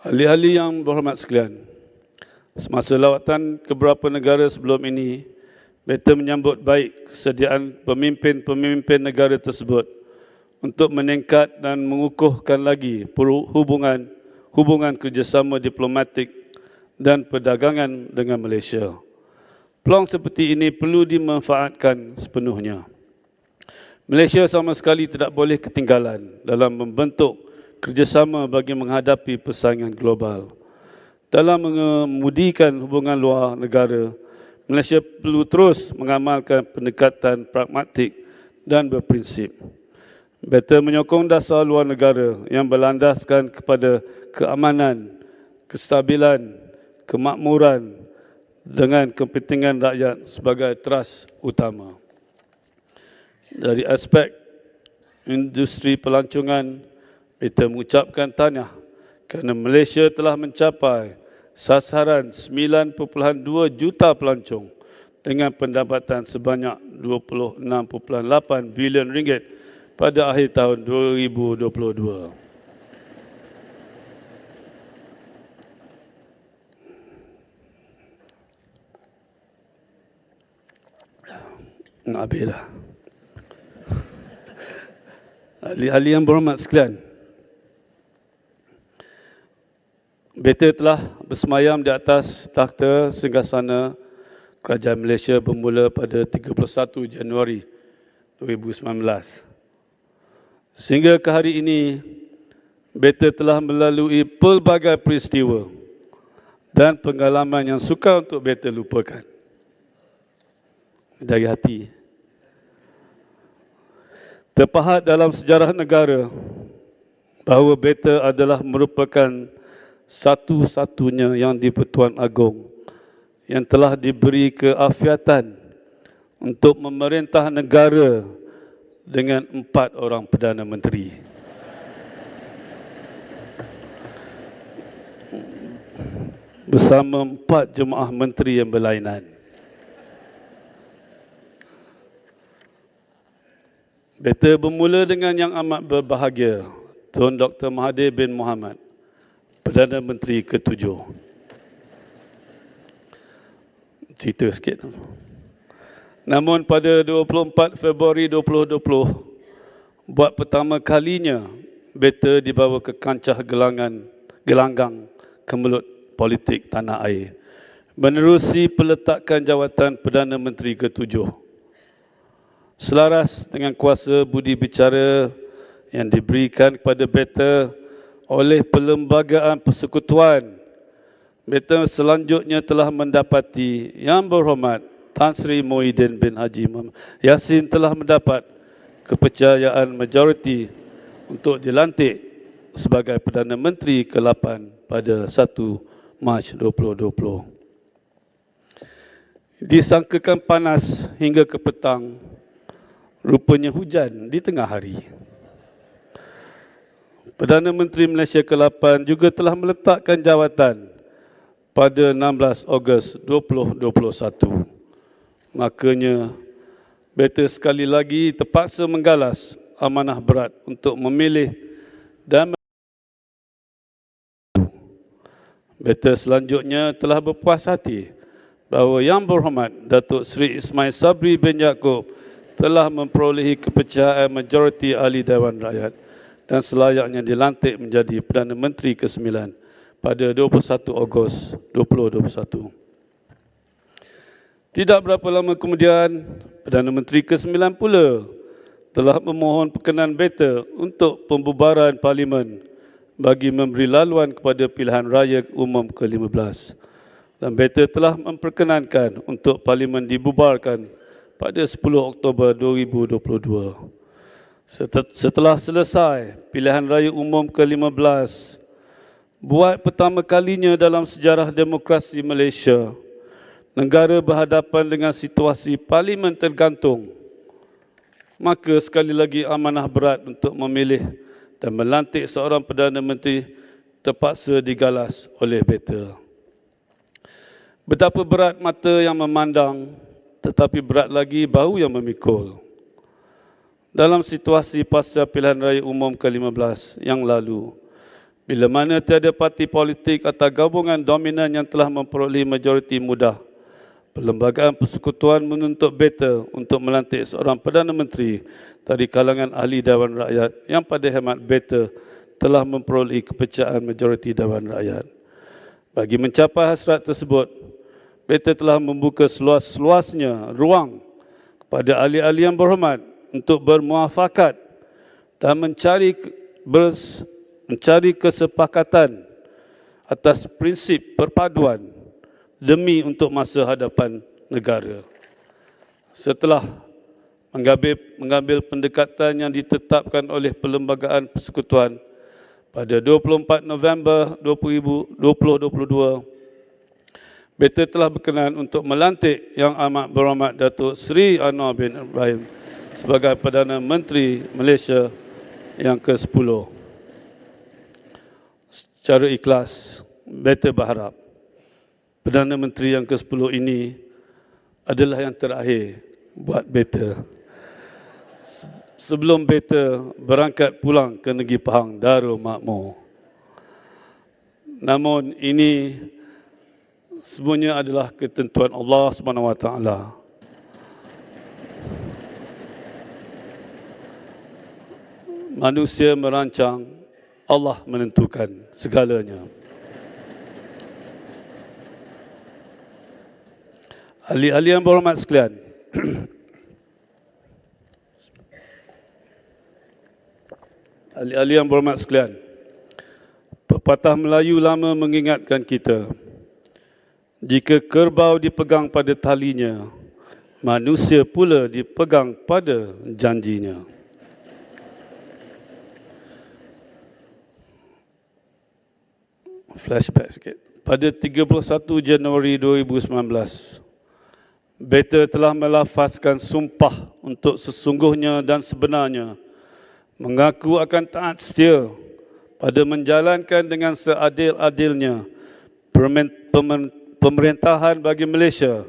Ahli-ahli yang berhormat sekalian, semasa lawatan ke beberapa negara sebelum ini, beta menyambut baik kesediaan pemimpin-pemimpin negara tersebut untuk meningkat dan mengukuhkan lagi hubungan kerjasama diplomatik dan perdagangan dengan Malaysia. Peluang seperti ini perlu dimanfaatkan sepenuhnya. Malaysia sama sekali tidak boleh ketinggalan dalam membentuk kerjasama bagi menghadapi persaingan global. Dalam mengemudikan hubungan luar negara, Malaysia perlu terus mengamalkan pendekatan pragmatik dan berprinsip. Beta menyokong dasar luar negara yang berlandaskan kepada keamanan, kestabilan, kemakmuran dengan kepentingan rakyat sebagai teras utama. Dari aspek industri pelancongan, beta mengucapkan tahniah kerana Malaysia telah mencapai sasaran 9.2 juta pelancong dengan pendapatan sebanyak 26.8 bilion ringgit pada akhir tahun 2022. Habislah. Ahli-ahli yang berhormat sekalian, beta telah bersemayam di atas takhta singgasana Kerajaan Malaysia bermula pada 31 Januari 2019. Sehingga ke hari ini, beta telah melalui pelbagai peristiwa dan pengalaman yang sukar untuk beta lupakan. Dari hati. Terpahat dalam sejarah negara bahawa beta adalah merupakan satu-satunya yang di-Pertuan Agong yang telah diberi keafiatan untuk memerintah negara dengan 4 orang Perdana Menteri. Bersama 4 jemaah menteri yang berlainan. Beta bermula dengan yang amat berbahagia, Tun Dr. Mahathir bin Mohamad, Perdana Menteri ke-7. Cerita sikit. Namun pada 24 Februari 2020, buat pertama kalinya beta dibawa ke kancah gelanggang kemelut politik tanah air menerusi peletakan jawatan Perdana Menteri ke-7. Selaras dengan kuasa budi bicara yang diberikan kepada beta oleh Perlembagaan Persekutuan, beta selanjutnya telah mendapati Yang Berhormat Tan Sri Muhyiddin bin Haji Muhammad Yassin telah mendapat kepercayaan majoriti untuk dilantik sebagai Perdana Menteri ke-8 pada 1 Mac 2020. Disangkakan panas hingga ke petang, rupanya hujan di tengah hari. Perdana Menteri Malaysia ke-8 juga telah meletakkan jawatan pada 16 Ogos 2021. Makanya, beta sekali lagi terpaksa menggalas amanah berat untuk memilih dan beta selanjutnya telah berpuas hati bahawa Yang Berhormat Datuk Seri Ismail Sabri bin Yaakob telah memperolehi kepercayaan majoriti ahli Dewan Rakyat dan selayaknya dilantik menjadi Perdana Menteri ke-9 pada 21 Ogos 2021. Tidak berapa lama kemudian, Perdana Menteri ke-9 pula telah memohon perkenan beta untuk pembubaran Parlimen bagi memberi laluan kepada pilihan raya umum ke-15. Dan beta telah memperkenankan untuk Parlimen dibubarkan pada 10 Oktober 2022. Setelah selesai pilihan raya umum ke-15, buat pertama kalinya dalam sejarah demokrasi Malaysia, negara berhadapan dengan situasi Parlimen tergantung, maka sekali lagi amanah berat untuk memilih dan melantik seorang Perdana Menteri terpaksa digalas oleh beta. Betapa berat mata yang memandang, tetapi berat lagi bahu yang memikul. Dalam situasi pasca pilihan raya umum ke-15 yang lalu, bila mana tiada parti politik atau gabungan dominan yang telah memperolehi majoriti mudah, Perlembagaan Persekutuan menuntut beta untuk melantik seorang Perdana Menteri dari kalangan ahli Dewan Rakyat yang pada hemat beta telah memperolehi kepercayaan majoriti Dewan Rakyat. Bagi mencapai hasrat tersebut, beta telah membuka seluas-luasnya ruang kepada ahli-ahli yang berhormat untuk bermuafakat dan mencari kesepakatan atas prinsip perpaduan demi untuk masa hadapan negara. Setelah mengambil pendekatan yang ditetapkan oleh Perlembagaan Persekutuan pada 24 November 2022, beta telah berkenan untuk melantik Yang Amat Berhormat Datuk Seri Anwar bin Ibrahim sebagai Perdana Menteri Malaysia yang ke-10. Secara ikhlas, beta berharap Perdana Menteri yang ke-10 ini adalah yang terakhir buat beta. Sebelum beta berangkat pulang ke negeri Pahang Darul Makmur. Namun ini semuanya adalah ketentuan Allah SWT. Manusia merancang, Allah menentukan segalanya. Ahli-ahli yang berhormat sekalian, ahli-ahli yang berhormat sekalian, pepatah Melayu lama mengingatkan kita, jika kerbau dipegang pada talinya, manusia pula dipegang pada janjinya. Flashback sikit. Pada 31 Januari 2019, beta telah melafazkan sumpah untuk sesungguhnya dan sebenarnya mengaku akan taat setia pada menjalankan dengan seadil-adilnya pemerintahan bagi Malaysia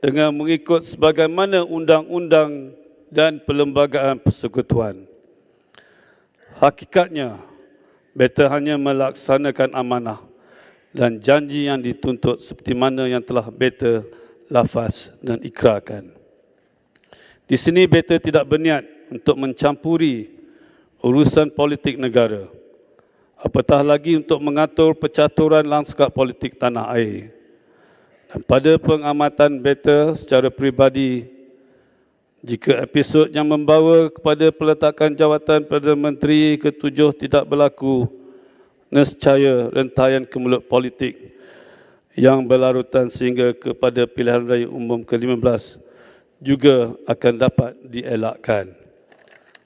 dengan mengikut sebagaimana undang-undang dan Perlembagaan Persekutuan. Hakikatnya, beta hanya melaksanakan amanah dan janji yang dituntut seperti mana yang telah beta lafaz dan ikrarkan. Di sini beta tidak berniat untuk mencampuri urusan politik negara, apatah lagi untuk mengatur percaturan lanskap politik tanah air. Dan pada pengamatan beta secara peribadi, jika episod yang membawa kepada peletakan jawatan Perdana Menteri ke-7 tidak berlaku, nescaya rentaian kemelut politik yang berlarutan sehingga kepada pilihan raya umum ke-15 juga akan dapat dielakkan.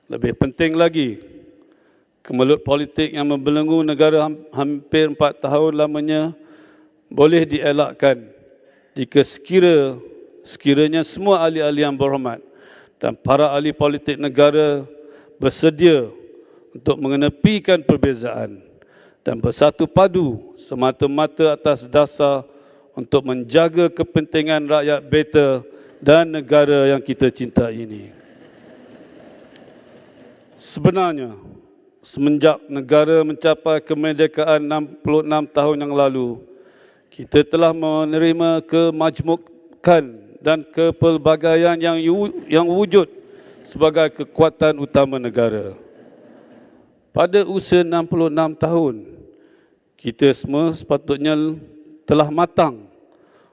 Lebih penting lagi, kemelut politik yang membelenggu negara hampir 4 tahun lamanya boleh dielakkan jika sekiranya semua ahli-ahli yang berhormat dan para ahli politik negara bersedia untuk mengenepikan perbezaan dan bersatu padu semata-mata atas dasar untuk menjaga kepentingan rakyat beta dan negara yang kita cintai ini. Sebenarnya, semenjak negara mencapai kemerdekaan 66 tahun yang lalu, kita telah menerima kemajmukan dan kepelbagaian yang wujud sebagai kekuatan utama negara. Pada usia 66 tahun, kita semua sepatutnya telah matang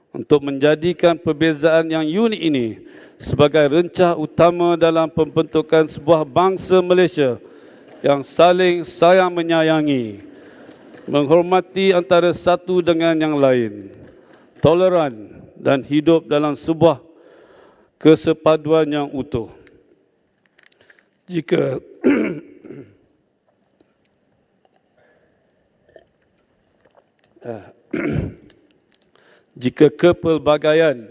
untuk menjadikan perbezaan yang unik ini sebagai rencah utama dalam pembentukan sebuah bangsa Malaysia yang saling sayang menyayangi, menghormati antara satu dengan yang lain, toleran dan hidup dalam sebuah kesepaduan yang utuh. Jika kepelbagaian,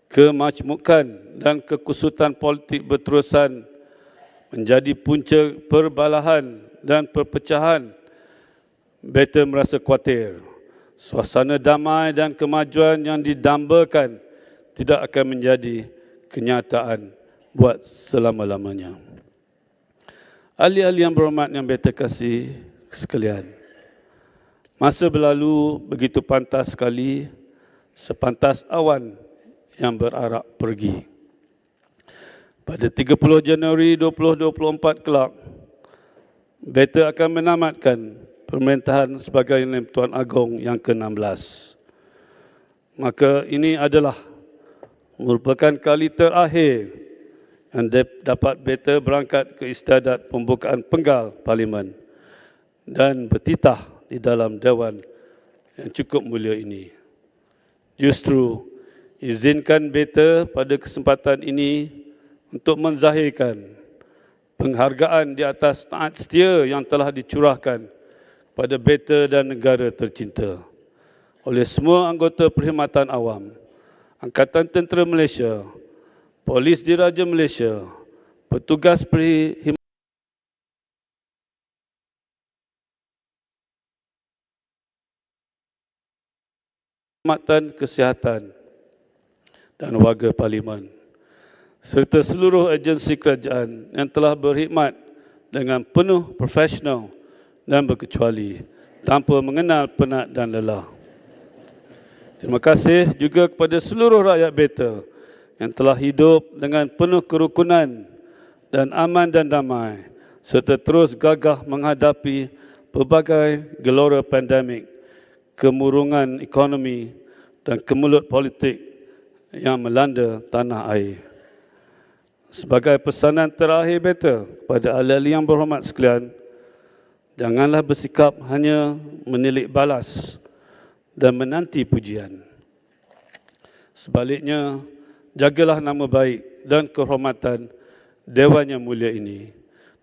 kemajmukan dan kekusutan politik berterusan menjadi punca perbalahan dan perpecahan, beta merasa khawatir suasana damai dan kemajuan yang didambakan tidak akan menjadi kenyataan buat selama-lamanya. Ahli-ahli yang berhormat yang beta kasih sekalian, masa berlalu begitu pantas sekali, sepantas awan yang berarak pergi. Pada 30 Januari 2024 kelak, beta akan menamatkan pemerintahan sebagai Tuan Agong yang ke-16. Maka ini adalah merupakan kali terakhir yang dapat beta berangkat ke istiadat pembukaan penggal Parlimen dan bertitah di dalam Dewan yang cukup mulia ini. Justru, izinkan beta pada kesempatan ini untuk menzahirkan penghargaan di atas taat setia yang telah dicurahkan pada beta dan negara tercinta oleh semua anggota Perkhidmatan Awam, Angkatan Tentera Malaysia, Polis Diraja Malaysia, petugas Perkhidmatan Kesihatan dan warga Parlimen, serta seluruh agensi kerajaan yang telah berkhidmat dengan penuh profesional dan berkecuali, tanpa mengenal penat dan lelah. Terima kasih juga kepada seluruh rakyat beta yang telah hidup dengan penuh kerukunan dan aman dan damai, serta terus gagah menghadapi pelbagai gelora pandemik, kemurungan ekonomi dan kemelut politik yang melanda tanah air. Sebagai pesanan terakhir beta kepada ahli-ahli yang berhormat sekalian, janganlah bersikap hanya menilik balas dan menanti pujian. Sebaliknya, jagalah nama baik dan kehormatan Dewan yang mulia ini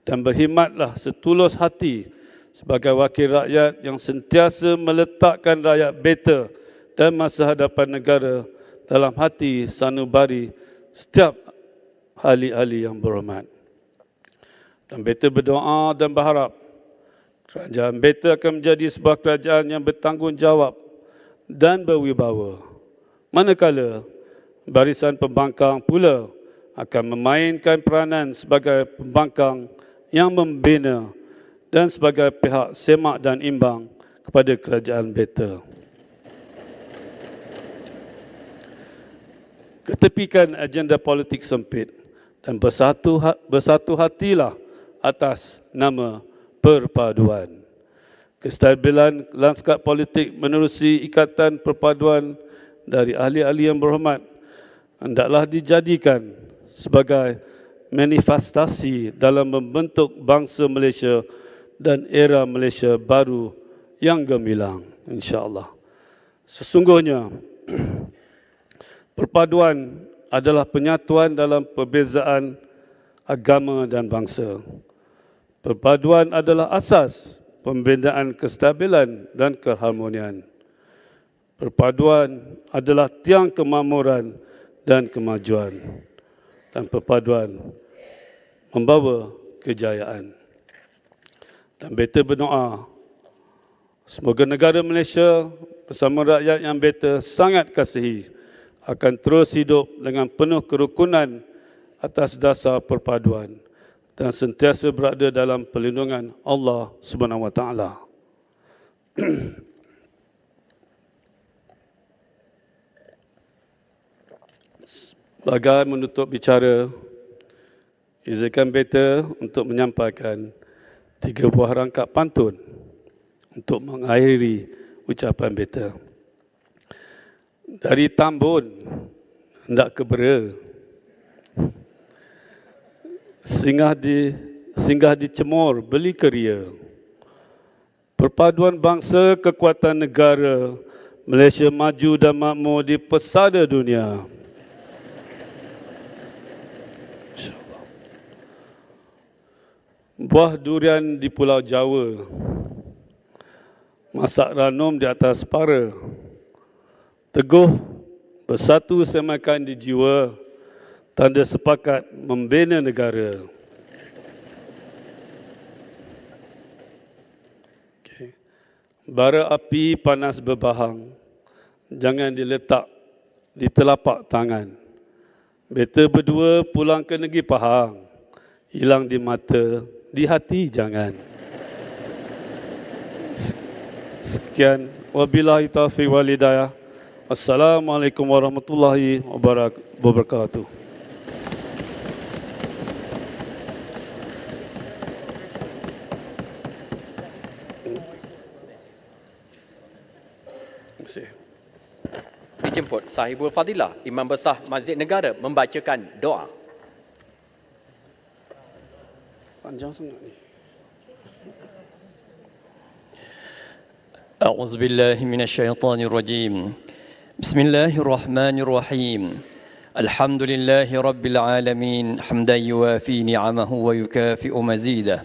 dan berkhidmatlah setulus hati sebagai wakil rakyat yang sentiasa meletakkan rakyat beta dan masa hadapan negara dalam hati sanubari setiap ahli-ahli yang berhormat. Dan beta berdoa dan berharap kerajaan beta akan menjadi sebuah kerajaan yang bertanggungjawab dan berwibawa, manakala barisan pembangkang pula akan memainkan peranan sebagai pembangkang yang membina dan sebagai pihak semak dan imbang kepada kerajaan beta. Ketepikan agenda politik sempit dan bersatu hatilah atas nama perpaduan. Kestabilan lanskap politik menerusi ikatan perpaduan dari ahli-ahli yang berhormat hendaklah dijadikan sebagai manifestasi dalam membentuk bangsa Malaysia dan era Malaysia baru yang gemilang, insya-Allah. Sesungguhnya perpaduan adalah penyatuan dalam perbezaan agama dan bangsa. Perpaduan adalah asas pembinaan kestabilan dan keharmonian. Perpaduan adalah tiang kemakmuran dan kemajuan. Dan perpaduan membawa kejayaan. Dan beta berdoa, semoga negara Malaysia bersama rakyat yang beta sangat kasihi akan terus hidup dengan penuh kerukunan atas dasar perpaduan dan sentiasa berada dalam perlindungan Allah Subhanahu Wa Taala. Sebagai menutup bicara, izinkan beta untuk menyampaikan 3 buah rangkap pantun untuk mengakhiri ucapan beta. Dari Tambun hendak ke Bera, singgah di Cemor beli keria. Perpaduan bangsa kekuatan negara, Malaysia maju dan makmur di pesada dunia. InsyaAllah. Buah durian di Pulau Jawa, masak ranum di atas para. Teguh bersatu semakan di jiwa, tanda sepakat membina negara. Okay. Bara api panas berbahang, jangan diletak di telapak tangan. Beta berdua pulang ke negeri Pahang, hilang di mata, di hati jangan. Sekian, wabillahi taufiq wal hidayah. Assalamualaikum warahmatullahi wabarakatuh. Terima kasih. Dijemput Sahibul Fadilah, Imam Besar Masjid Negara membacakan doa. Panjang sangat ni. أعوذ بالله من الشيطان الرجيم بسم الله الرحمن الرحيم الحمد لله رب العالمين حمدا يوافي نعمه ويكافئ مزيده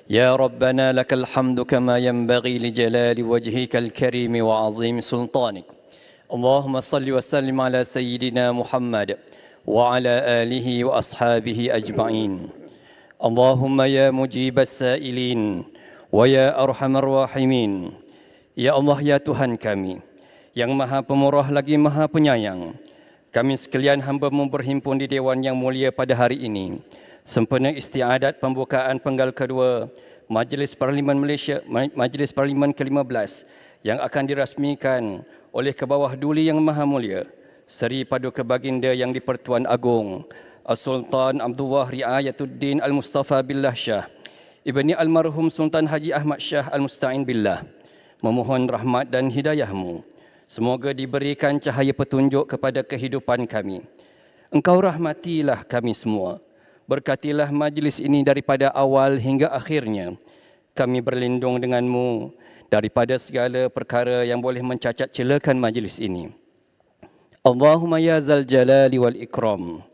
يا ربنا لك الحمد كما ينبغي لجلال وجهك الكريم وعظيم سلطانك اللهم صل وسلم على سيدنا محمد وعلى آله وأصحابه أجمعين اللهم يا مجيب السائلين ويا أرحم الراحمين Ya Allah, ya Tuhan kami, yang Maha Pemurah lagi Maha Penyayang, kami sekalian hamba-Mu berhimpun di Dewan yang mulia pada hari ini, sempena istiadat pembukaan penggal kedua Majlis Parlimen Malaysia, Majlis Parlimen ke-15 yang akan dirasmikan oleh Kebawah Duli yang Maha Mulia, Seri Paduka Baginda yang di-Pertuan Agong, As-Sultan Abdullah Riayatuddin Al-Mustafa Billah Shah, Ibni Almarhum Sultan Haji Ahmad Shah Al-Musta'in Billah, memohon rahmat dan hidayah-Mu. Semoga diberikan cahaya petunjuk kepada kehidupan kami. Engkau rahmatilah kami semua. Berkatilah majlis ini daripada awal hingga akhirnya. Kami berlindung dengan-Mu daripada segala perkara yang boleh mencacat celakan majlis ini. Allahumma ya zal jalali wal ikram.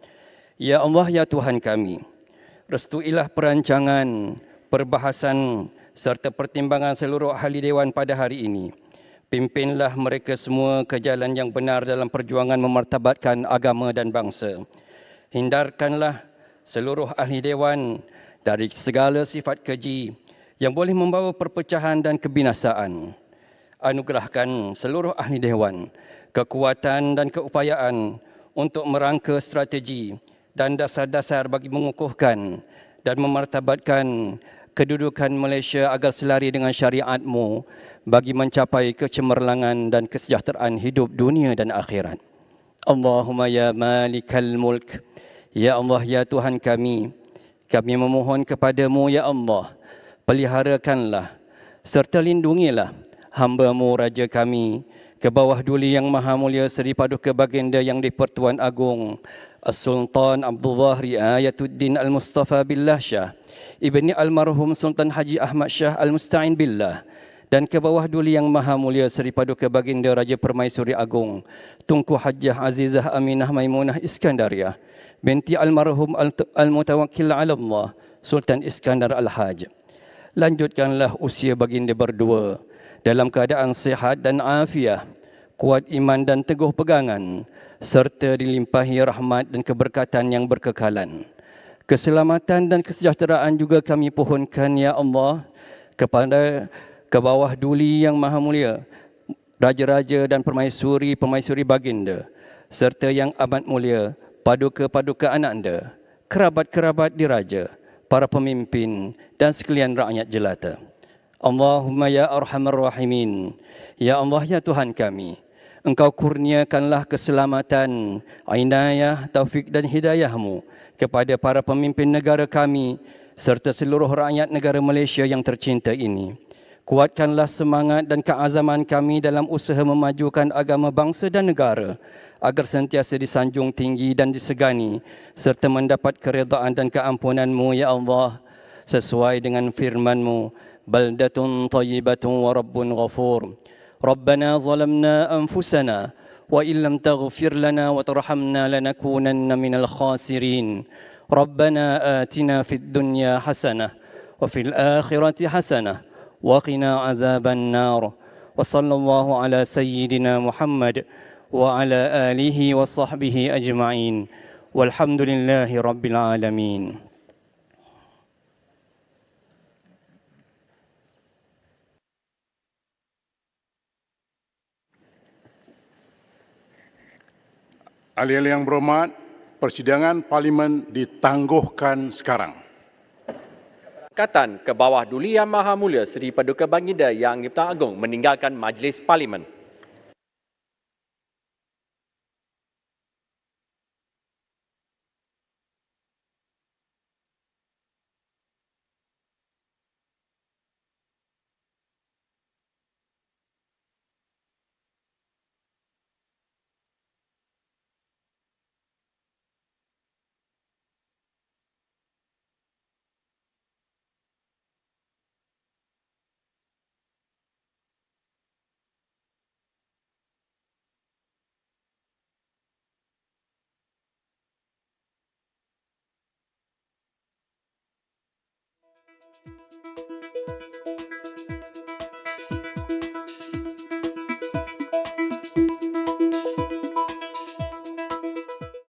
Ya Allah, ya Tuhan kami, restuilah perancangan, perbahasan serta pertimbangan seluruh ahli Dewan pada hari ini. Pimpinlah mereka semua ke jalan yang benar dalam perjuangan memartabatkan agama dan bangsa. Hindarkanlah seluruh ahli Dewan dari segala sifat keji yang boleh membawa perpecahan dan kebinasaan. Anugerahkan seluruh ahli Dewan kekuatan dan keupayaan untuk merangka strategi dan dasar-dasar bagi mengukuhkan dan memartabatkan kedudukan Malaysia agar selari dengan syariat-Mu bagi mencapai kecemerlangan dan kesejahteraan hidup dunia dan akhirat. Allahumma ya malikal mulk, Ya Allah, ya Tuhan kami memohon kepadamu, ya Allah, peliharakanlah serta lindungilah hamba-Mu Raja kami, ke bawah duli Yang Maha Mulia Seri Paduka Baginda Yang di-Pertuan Agong As-Sultan Abdullah Riayatuddin Al-Mustafa Billah Shah, ibni almarhum Sultan Haji Ahmad Shah Al-Musta'in Billah, dan ke bawah duli Yang Maha Mulia Seri Paduka Baginda Raja Permaisuri Agong Tunku Hajjah Azizah Aminah Maimunah Iskandariah binti almarhum Al-Mutawakkil ala Allah Sultan Iskandar Al-Haj. Lanjutkanlah usia baginda berdua dalam keadaan sihat dan afiah, kuat iman dan teguh pegangan, serta dilimpahi rahmat dan keberkatan yang berkekalan. Keselamatan dan kesejahteraan juga kami pohonkan, ya Allah, kepada ke bawah duli Yang Maha Mulia raja-raja dan permaisuri baginda, serta yang amat mulia paduka-paduka ananda, kerabat-kerabat diraja, para pemimpin dan sekalian rakyat jelata. Allahumma ya arhamar rahimin, ya Allah, ya Tuhan kami, Engkau kurniakanlah keselamatan, inayah, taufik dan hidayah-Mu kepada para pemimpin negara kami serta seluruh rakyat negara Malaysia yang tercinta ini. Kuatkanlah semangat dan keazaman kami dalam usaha memajukan agama bangsa dan negara agar sentiasa disanjung tinggi dan disegani serta mendapat keredaan dan keampunan-Mu, ya Allah, sesuai dengan firman-Mu, baldatun tayyibatun wa rabbun ghafur. Rabbana zalamna anfusana wa illam taghfir lana wa tarhamna lanakunanna minal khasirin. Rabbana atina fid dunya hasanah wa fil akhirati hasanah wa qina azaban nar. Wa sallallahu ala sayyidina Muhammad wa ala alihi wa sahbihi ajma'in. Walhamdulillahi rabbil alamin. Ahli-ahli yang berhormat, persidangan parlimen ditangguhkan sekarang. Katan ke bawah duli Yang Maha Mulia Seri Paduka Baginda Yang di-Pertuan Agong meninggalkan Majlis Parlimen.